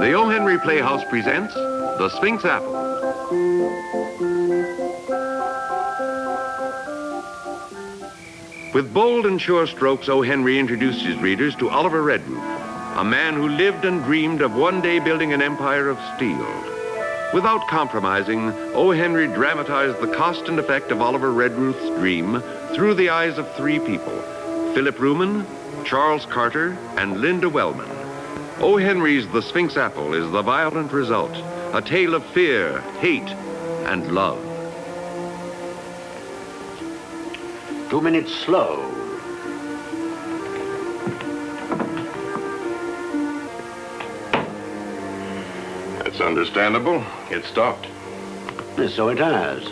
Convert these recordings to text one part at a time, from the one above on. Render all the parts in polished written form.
The O. Henry Playhouse presents The Sphinx Apple. With bold and sure strokes, O. Henry introduced his readers to Oliver Redruth, a man who lived and dreamed of one day building an empire of steel. Without compromising, O. Henry dramatized the cost and effect of Oliver Redruth's dream through the eyes of three people: Philip Ruman, Charles Carter, and Linda Wellman. O. Henry's The Sphinx Apple is the violent result, a tale of fear, hate, and love. 2 minutes slow. That's understandable. It stopped. Yes, so it has.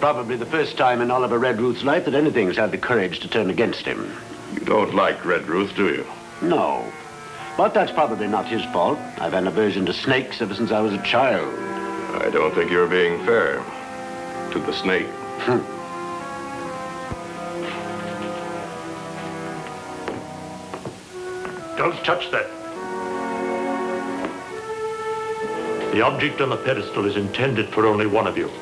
Probably the first time in Oliver Redruth's life that anything's had the courage to turn against him. You don't like Redruth, do you? No. But that's probably not his fault. I've had an aversion to snakes ever since I was a child. I don't think you're being fair to the snake. Don't touch that. The object on the pedestal is intended for only one of you.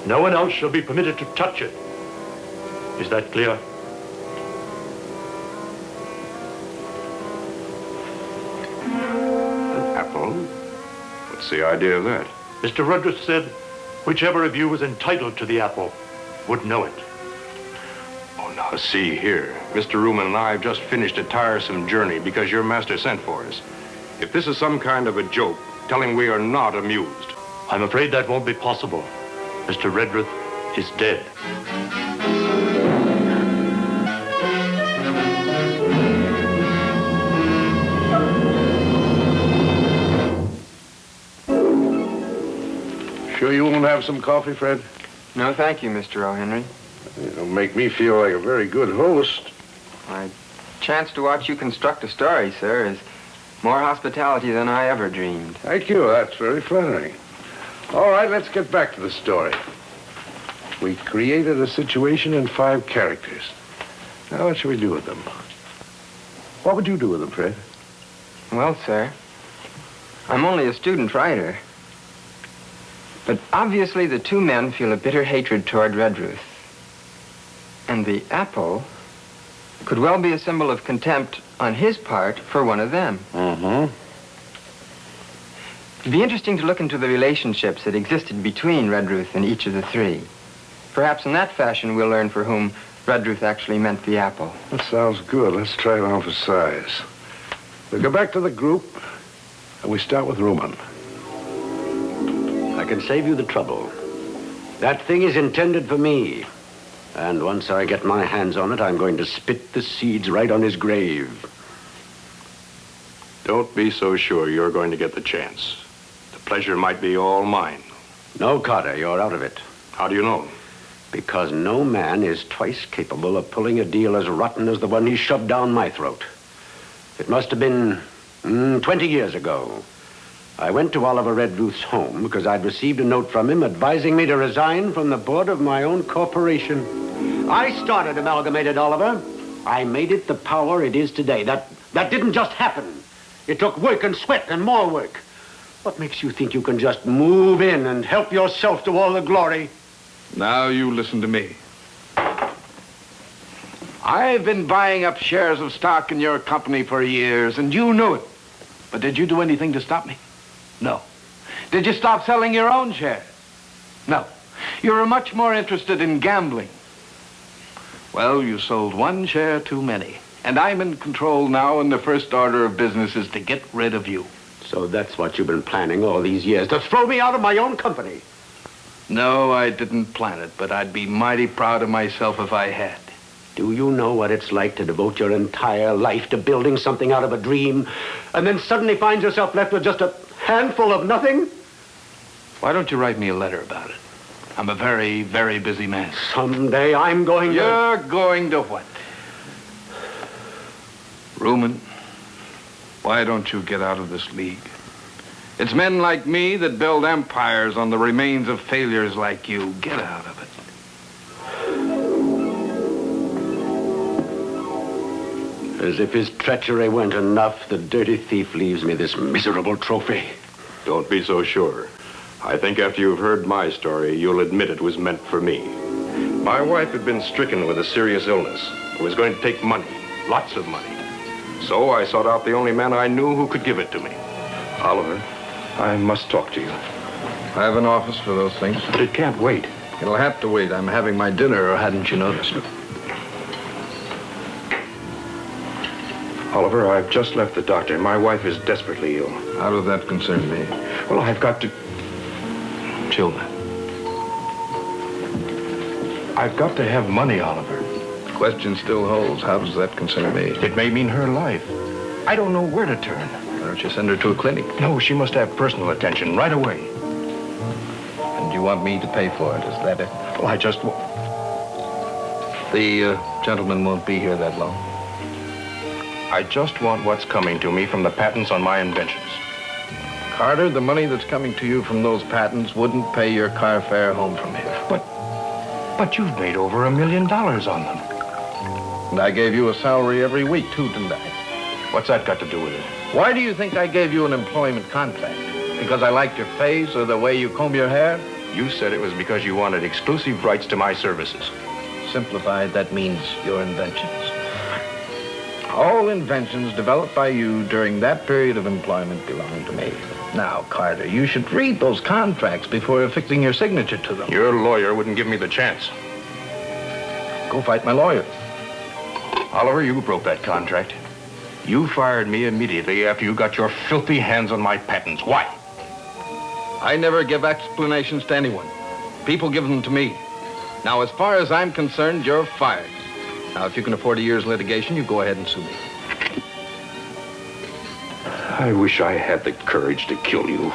No one else shall be permitted to touch it. Is that clear? An apple? What's the idea of that? Mr. Redruth said whichever of you was entitled to the apple would know it. Oh, now see here. Mr. Ruman and I have just finished a tiresome journey because your master sent for us. If this is some kind of a joke, tell him we are not amused. I'm afraid that won't be possible. Mr. Redruth is dead. Sure you won't have some coffee, Fred? No, thank you, Mr. O. Henry. It'll make me feel like a very good host. My chance to watch you construct a story, sir, is more hospitality than I ever dreamed. Thank you. That's very flattering. All right, let's get back to the story. We created a situation and 5 characters. Now, what should we do with them? What would you do with them, Fred? Well, sir, I'm only a student writer. But obviously the two men feel a bitter hatred toward Redruth. And the apple could well be a symbol of contempt on his part for one of them. Mm-hmm. It'd be interesting to look into the relationships that existed between Redruth and each of the three. Perhaps in that fashion we'll learn for whom Redruth actually meant the apple. That sounds good. Let's try it on for size. We'll go back to the group, and we start with Ruman. I can save you the trouble. That thing is intended for me. And once I get my hands on it, I'm going to spit the seeds right on his grave. Don't be so sure you're going to get the chance. The pleasure might be all mine. No, Carter, you're out of it. How do you know? Because no man is twice capable of pulling a deal as rotten as the one he shoved down my throat. It must have been 20 years ago. I went to Oliver Redruth's home because I'd received a note from him advising me to resign from the board of my own corporation. I started Amalgamated Oliver. I made it the power it is today. That didn't just happen. It took work and sweat and more work. What makes you think you can just move in and help yourself to all the glory? Now you listen to me. I've been buying up shares of stock in your company for years, and you knew it. But did you do anything to stop me? No. Did you stop selling your own shares? No. You were much more interested in gambling. Well, you sold one share too many. And I'm in control now, and the first order of business is to get rid of you. So that's what you've been planning all these years, to throw me out of my own company. No, I didn't plan it, but I'd be mighty proud of myself if I had. Do you know what it's like to devote your entire life to building something out of a dream, and then suddenly find yourself left with just a handful of nothing? Why don't you write me a letter about it? I'm a very, very busy man. Someday I'm going to... You're going to what? Ruman, why don't you get out of this league? It's men like me that build empires on the remains of failures like you. Get out of it. As if his treachery weren't enough, the dirty thief leaves me this miserable trophy. Don't be so sure. I think after you've heard my story, you'll admit it was meant for me. My wife had been stricken with a serious illness. It was going to take money, lots of money. So I sought out the only man I knew who could give it to me. Oliver, I must talk to you. I have an office for those things. It can't wait. It'll have to wait. I'm having my dinner, or hadn't you noticed? Oliver, I've just left the doctor. My wife is desperately ill. How does that concern me? Well, I've got to... Chill that. I've got to have money, Oliver. The question still holds. How does that concern me? It may mean her life. I don't know where to turn. Why don't you send her to a clinic? No, she must have personal attention right away. And you want me to pay for it, is that it? Well, I just... The gentleman won't be here that long. I just want what's coming to me from the patents on my inventions. Carter, the money that's coming to you from those patents wouldn't pay your car fare home from here. But you've made over $1 million on them. And I gave you a salary every week, too, didn't I? What's that got to do with it? Why do you think I gave you an employment contract? Because I liked your face or the way you comb your hair? You said it was because you wanted exclusive rights to my services. Simplified, that means your inventions. All inventions developed by you during that period of employment belong to me. Now, Carter, you should read those contracts before affixing your signature to them. Your lawyer wouldn't give me the chance. Go fight my lawyer. Oliver, you broke that contract. You fired me immediately after you got your filthy hands on my patents. Why? I never give explanations to anyone. People give them to me. Now, as far as I'm concerned, you're fired. Now, if you can afford a year's litigation, you go ahead and sue me. I wish I had the courage to kill you.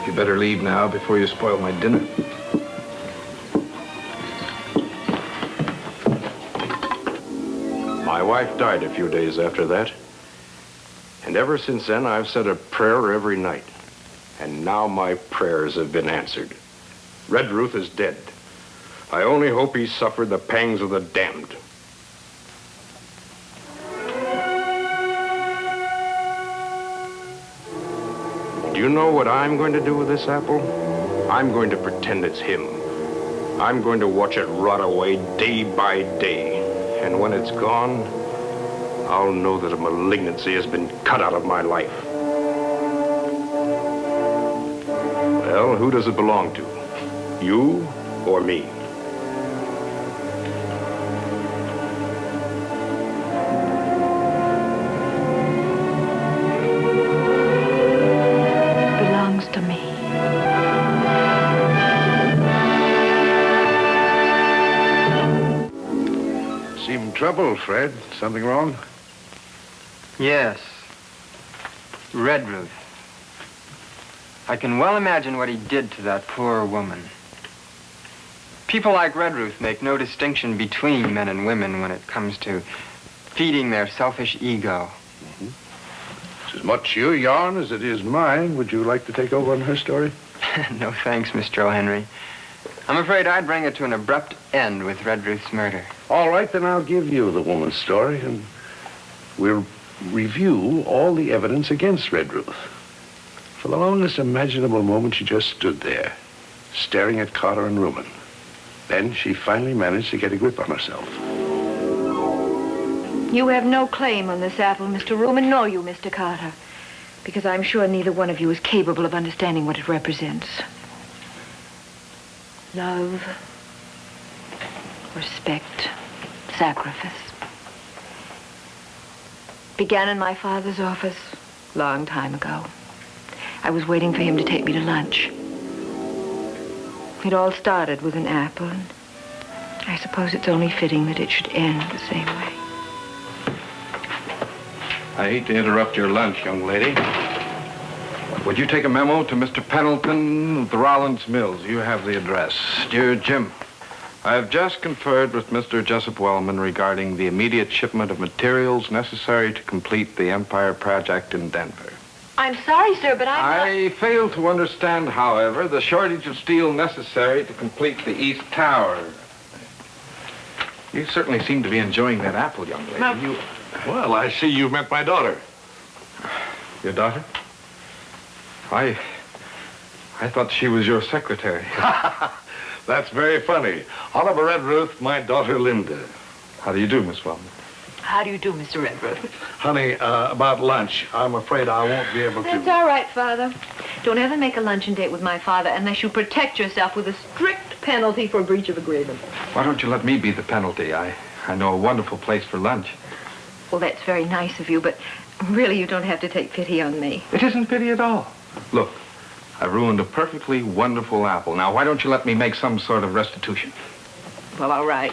You better leave now before you spoil my dinner. My wife died a few days after that. And ever since then, I've said a prayer every night. And now my prayers have been answered. Redruth is dead. I only hope he suffered the pangs of the damned. Do you know what I'm going to do with this apple? I'm going to pretend it's him. I'm going to watch it rot away day by day. And when it's gone, I'll know that a malignancy has been cut out of my life. Well, who does it belong to? You or me? Belongs to me. Seem trouble, Fred. Something wrong? Yes. Redruth. I can well imagine what he did to that poor woman. People like Redruth make no distinction between men and women when it comes to feeding their selfish ego. It's as much your yarn as it is mine. Would you like to take over on her story? No thanks, Mr. O'Henry. I'm afraid I'd bring it to an abrupt end with Redruth's murder. All right, then I'll give you the woman's story, and we'll review all the evidence against Redruth. For the longest imaginable moment, she just stood there, staring at Carter and Ruman. Then she finally managed to get a grip on herself. You have no claim on this apple, Mr. Ruman, nor you, Mr. Carter, because I'm sure neither one of you is capable of understanding what it represents. Love, respect, sacrifice. Began in my father's office long time ago. I was waiting for him to take me to lunch. It all started with an apple, and I suppose it's only fitting that it should end the same way. I hate to interrupt your lunch, young lady. Would you take a memo to Mr. Pendleton of the Rollins Mills? You have the address. Dear Jim, I have just conferred with Mr. Jessup Wellman regarding the immediate shipment of materials necessary to complete the Empire project in Denver. I'm sorry, sir, but I fail to understand, however, the shortage of steel necessary to complete the East Tower. You certainly seem to be enjoying that apple, young lady. Well, I see you've met my daughter. Your daughter? I I thought she was your secretary. That's very funny. Oliver Redruth, my daughter Linda. How do you do, Miss Wellman? How do you do, Mr. Redruth? Honey, about lunch, I'm afraid I won't be able to... That's all right, Father. Don't ever make a luncheon date with my father unless you protect yourself with a strict penalty for breach of agreement. Why don't you let me be the penalty? I know a wonderful place for lunch. Well, that's very nice of you, but really you don't have to take pity on me. It isn't pity at all. Look, I ruined a perfectly wonderful apple. Now, why don't you let me make some sort of restitution? Well, all right.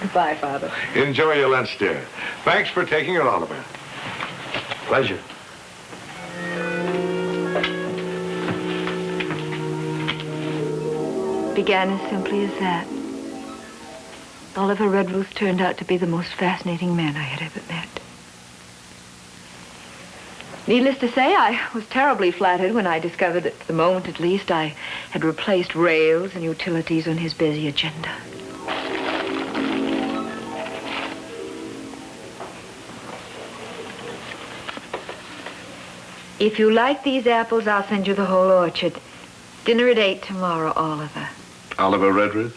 Goodbye, Father. Enjoy your lunch, dear. Thanks for taking it, Oliver. Pleasure. Began as simply as that. Oliver Redruth turned out to be the most fascinating man I had ever met. Needless to say, I was terribly flattered when I discovered that, for the moment at least, I had replaced rails and utilities on his busy agenda. If you like these apples, I'll send you the whole orchard. Dinner at 8 tomorrow, Oliver. Oliver Redruth?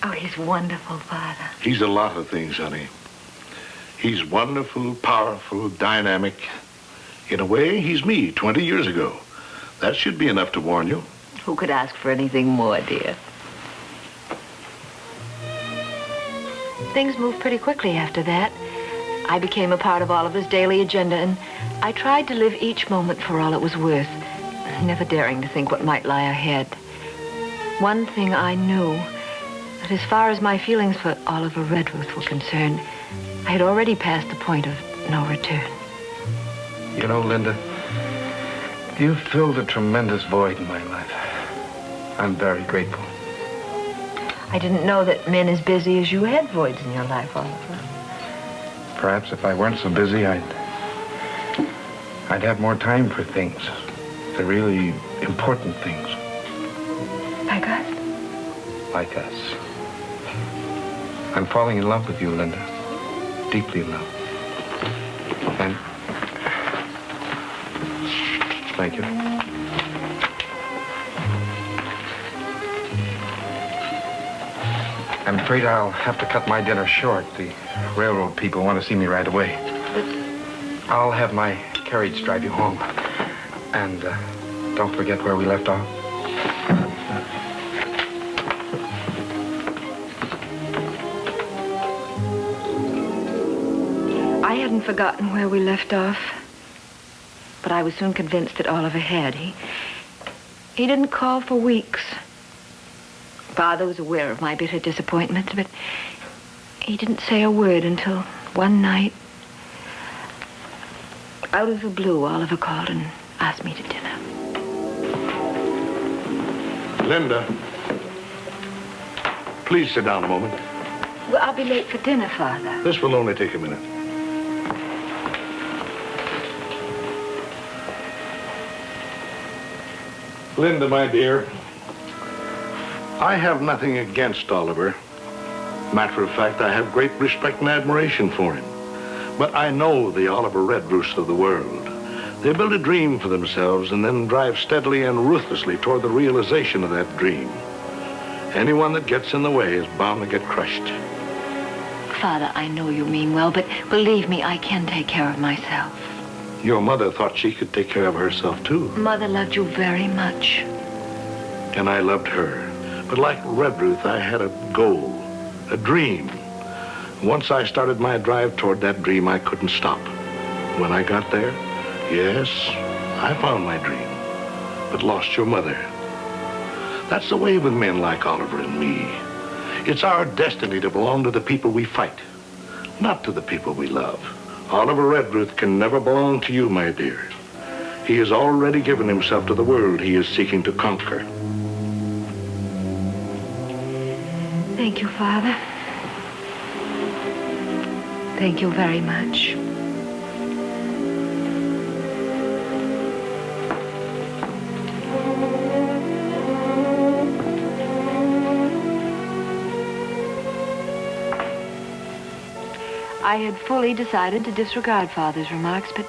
Oh, he's wonderful, Father. He's a lot of things, honey. He's wonderful, powerful, dynamic. In a way, he's me 20 years ago. That should be enough to warn you. Who could ask for anything more, dear? Things moved pretty quickly after that. I became a part of Oliver's daily agenda, and I tried to live each moment for all it was worth, never daring to think what might lie ahead. One thing I knew, that as far as my feelings for Oliver Redruth were concerned, I had already passed the point of no return. You know, Linda, you filled a tremendous void in my life. I'm very grateful. I didn't know that men as busy as you had voids in your life, Oliver. Perhaps if I weren't so busy, I'd have more time for things. The really important things. Like us? Like us. I'm falling in love with you, Linda. Deeply in love. And... Thank you. I'm afraid I'll have to cut my dinner short. The railroad people want to see me right away. I'll have my carriage drive you home. And don't forget where we left off. I hadn't forgotten where we left off, but I was soon convinced that Oliver had. He didn't call for weeks. Father was aware of my bitter disappointment, but he didn't say a word until one night, out of the blue, Oliver called and asked me to dinner. Linda, please sit down a moment. Well, I'll be late for dinner, Father. This will only take a minute. Linda, my dear, I have nothing against Oliver. Matter of fact, I have great respect and admiration for him. But I know the Oliver Redruths of the world. They build a dream for themselves and then drive steadily and ruthlessly toward the realization of that dream. Anyone that gets in the way is bound to get crushed. Father, I know you mean well, but believe me, I can take care of myself. Your mother thought she could take care of herself, too. Mother loved you very much. And I loved her. But like Redruth, I had a goal, a dream. Once I started my drive toward that dream, I couldn't stop. When I got there, yes, I found my dream, but lost your mother. That's the way with men like Oliver and me. It's our destiny to belong to the people we fight, not to the people we love. Oliver Redruth can never belong to you, my dear. He has already given himself to the world he is seeking to conquer. Thank you, Father. Thank you very much. I had fully decided to disregard Father's remarks, but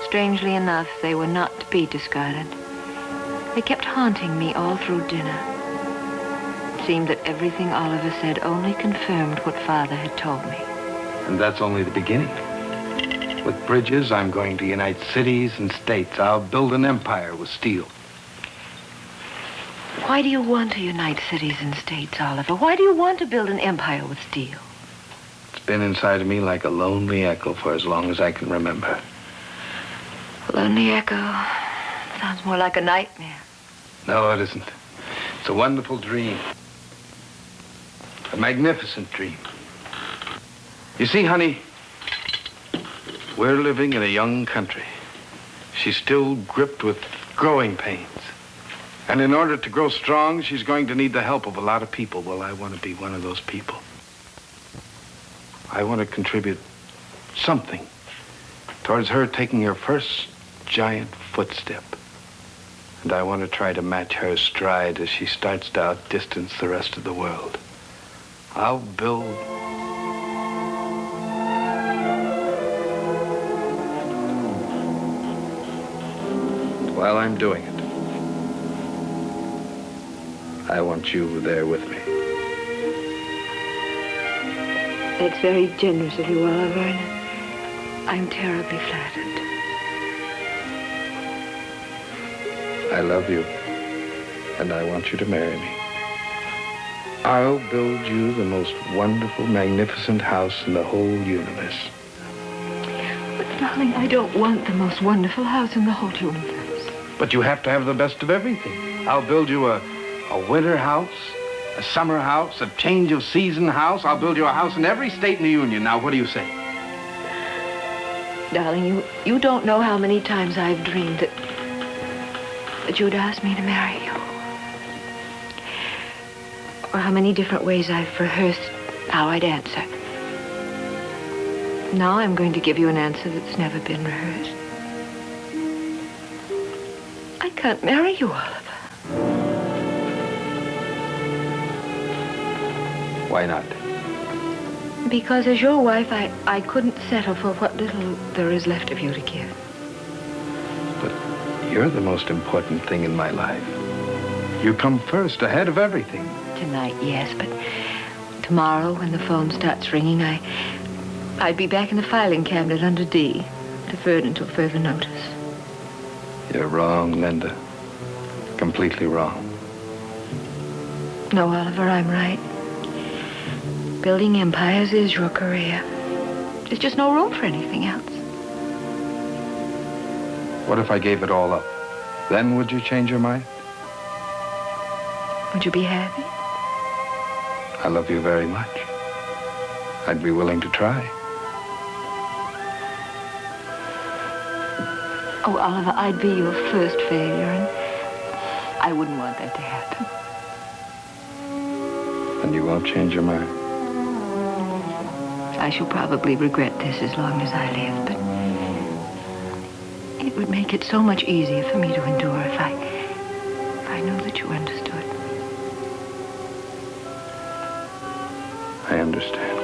strangely enough, they were not to be discarded. They kept haunting me all through dinner. It seemed that everything Oliver said only confirmed what Father had told me. And that's only the beginning. With bridges, I'm going to unite cities and states. I'll build an empire with steel. Why do you want to unite cities and states, Oliver? Why do you want to build an empire with steel? It's been inside of me like a lonely echo for as long as I can remember. Lonely echo. Sounds more like a nightmare. No, it isn't. It's a wonderful dream. A magnificent dream. You see, honey, we're living in a young country. She's still gripped with growing pains. And in order to grow strong, she's going to need the help of a lot of people. Well, I want to be one of those people. I want to contribute something towards her taking her first giant footstep. And I want to try to match her stride as she starts to outdistance the rest of the world. I'll build... While I'm doing it, I want you there with me. That's very generous of you, Oliver, and I'm terribly flattered. I love you, and I want you to marry me. I'll build you the most wonderful, magnificent house in the whole universe. But, darling, I don't want the most wonderful house in the whole universe. But you have to have the best of everything. I'll build you a winter house, a summer house, a change of season house. I'll build you a house in every state in the Union. Now, what do you say? Darling, you don't know how many times I've dreamed that you'd ask me to marry you. Or how many different ways I've rehearsed how I'd answer. Now I'm going to give you an answer that's never been rehearsed. I can't marry you, Oliver. Why not? Because as your wife, I couldn't settle for what little there is left of you to give. But you're the most important thing in my life. You come first, ahead of everything. Tonight, yes, but tomorrow when the phone starts ringing, I'd be back in the filing cabinet under D, deferred until further notice. You're wrong, Linda. Completely wrong. No, Oliver, I'm right. Building empires is your career. There's just no room for anything else. What if I gave it all up? Then would you change your mind? Would you be happy? I love you very much. I'd be willing to try. Oh, Oliver, I'd be your first failure, and I wouldn't want that to happen. And you won't change your mind? I shall probably regret this as long as I live, but it would make it so much easier for me to endure if I knew that you understood. I understand.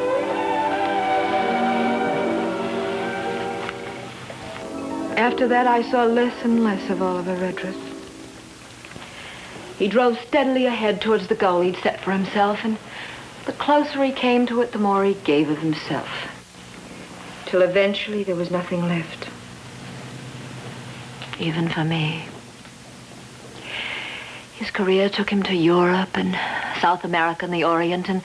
After that, I saw less and less of Oliver Redruth. He drove steadily ahead towards the goal he'd set for himself, and the closer he came to it, the more he gave of himself. Till eventually there was nothing left. Even for me. His career took him to Europe and South America and the Orient, and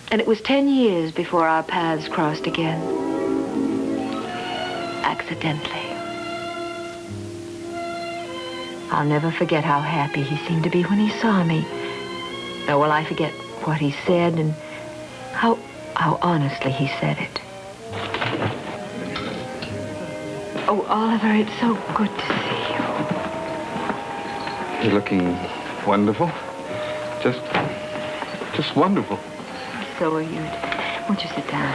it was 10 years before our paths crossed again. Accidentally. I'll never forget how happy he seemed to be when he saw me. Nor will I forget what he said and how honestly he said it. Oh, Oliver, it's so good to see you. You're looking wonderful. Just wonderful. So are you. Won't you sit down?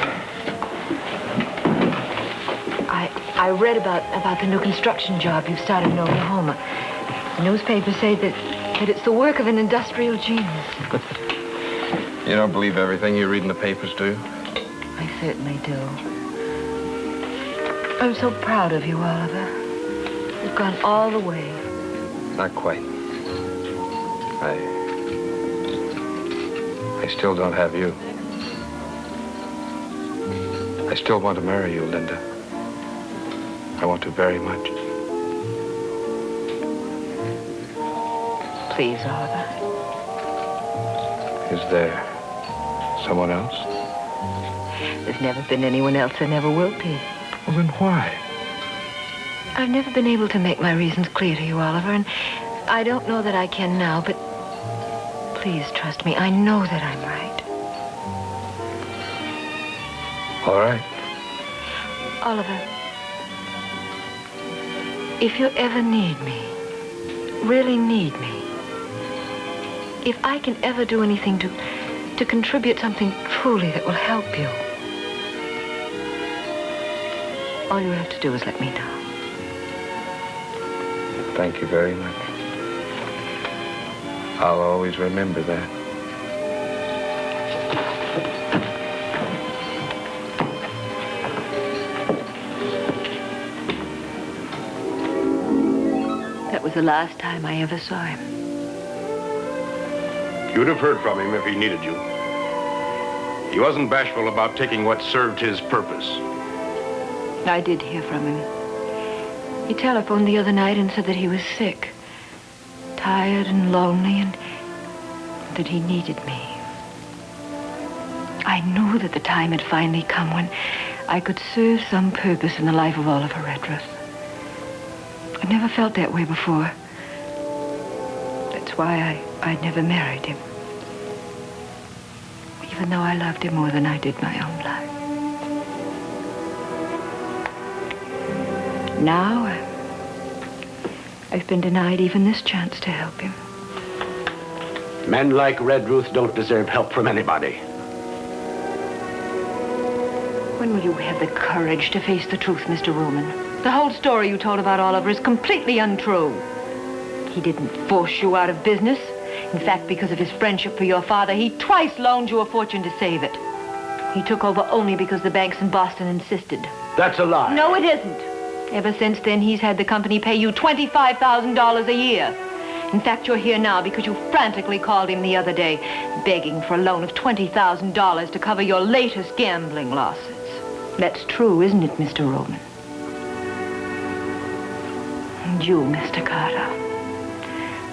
I read about the new construction job you've started in Oklahoma. The newspapers say that it's the work of an industrial genius. You don't believe everything you read in the papers, do you? I certainly do. I'm so proud of you, Oliver. You've gone all the way. Not quite. I still don't have you. I still want to marry you, Linda. I want to very much. Please, Oliver. Is there someone else? There's never been anyone else. There never will be. Well, then why? I've never been able to make my reasons clear to you, Oliver, and I don't know that I can now, but please trust me. I know that I'm right. All right. Oliver, if you ever need me, really need me, if I can ever do anything to contribute something truly that will help you, all you have to do is let me know. Thank you very much. I'll always remember that. That was the last time I ever saw him. You'd have heard from him if he needed you. He wasn't bashful about taking what served his purpose. I did hear from him. He telephoned the other night and said that he was sick, tired and lonely, and that he needed me. I knew that the time had finally come when I could serve some purpose in the life of Oliver Redruth. I'd never felt that way before. That's why I'd never married him. Even though I loved him more than I did my own life. Now, I've been denied even this chance to help him. Men like Redruth don't deserve help from anybody. When will you have the courage to face the truth, Mr. Ruman? The whole story you told about Oliver is completely untrue. He didn't force you out of business. In fact, because of his friendship for your father, he twice loaned you a fortune to save it. He took over only because the banks in Boston insisted. That's a lie. No, it isn't. Ever since then, he's had the company pay you $25,000 a year. In fact, you're here now because you frantically called him the other day, begging for a loan of $20,000 to cover your latest gambling losses. That's true, isn't it, Mr. Roman? And you, Mr. Carter,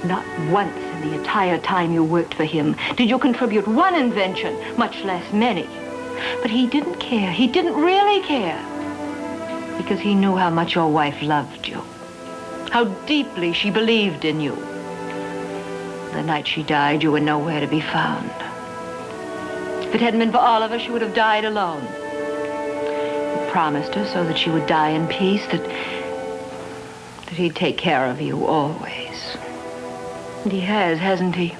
not once in the entire time you worked for him did you contribute one invention, much less many. But he didn't care. He didn't really care. Because he knew how much your wife loved you. How deeply she believed in you. The night she died, you were nowhere to be found. If it hadn't been for Oliver, she would have died alone. He promised her so that she would die in peace, that he'd take care of you always. And he has, hasn't he?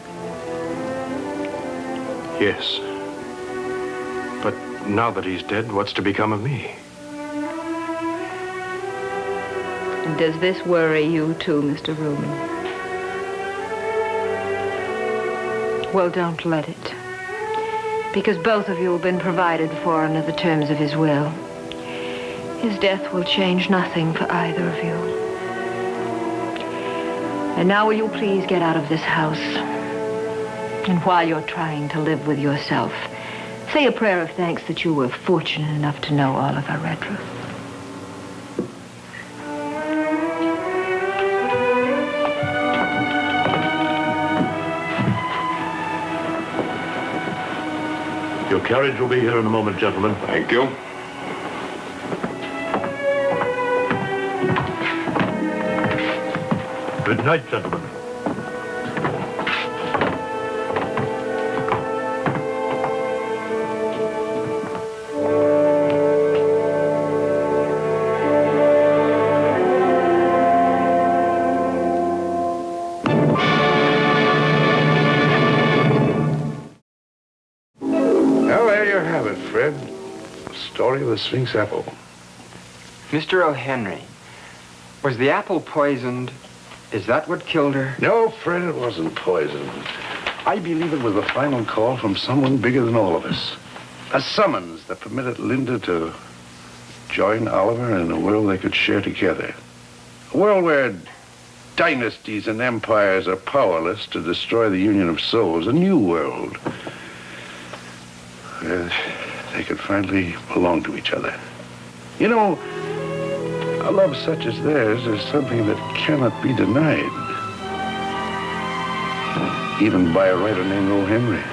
Yes. But now that he's dead, what's to become of me? And does this worry you too, Mr. Ruman? Well, don't let it. Because both of you have been provided for under the terms of his will. His death will change nothing for either of you. And now will you please get out of this house? And while you're trying to live with yourself, say a prayer of thanks that you were fortunate enough to know Oliver Redruth. Your carriage will be here in a moment, gentlemen. Thank you. Good night, gentlemen. Well, there you have it, Fred. The story of the Sphinx apple. Mr. O'Henry, was the apple poisoned? Is that what killed her? No, Fred, it wasn't poisoned. I believe it was the final call from someone bigger than all of us. A summons that permitted Linda to join Oliver in a world they could share together. A world where dynasties and empires are powerless to destroy the union of souls, a new world. They could finally belong to each other. You know, a love such as theirs is something that cannot be denied. Even by a writer named O. Henry.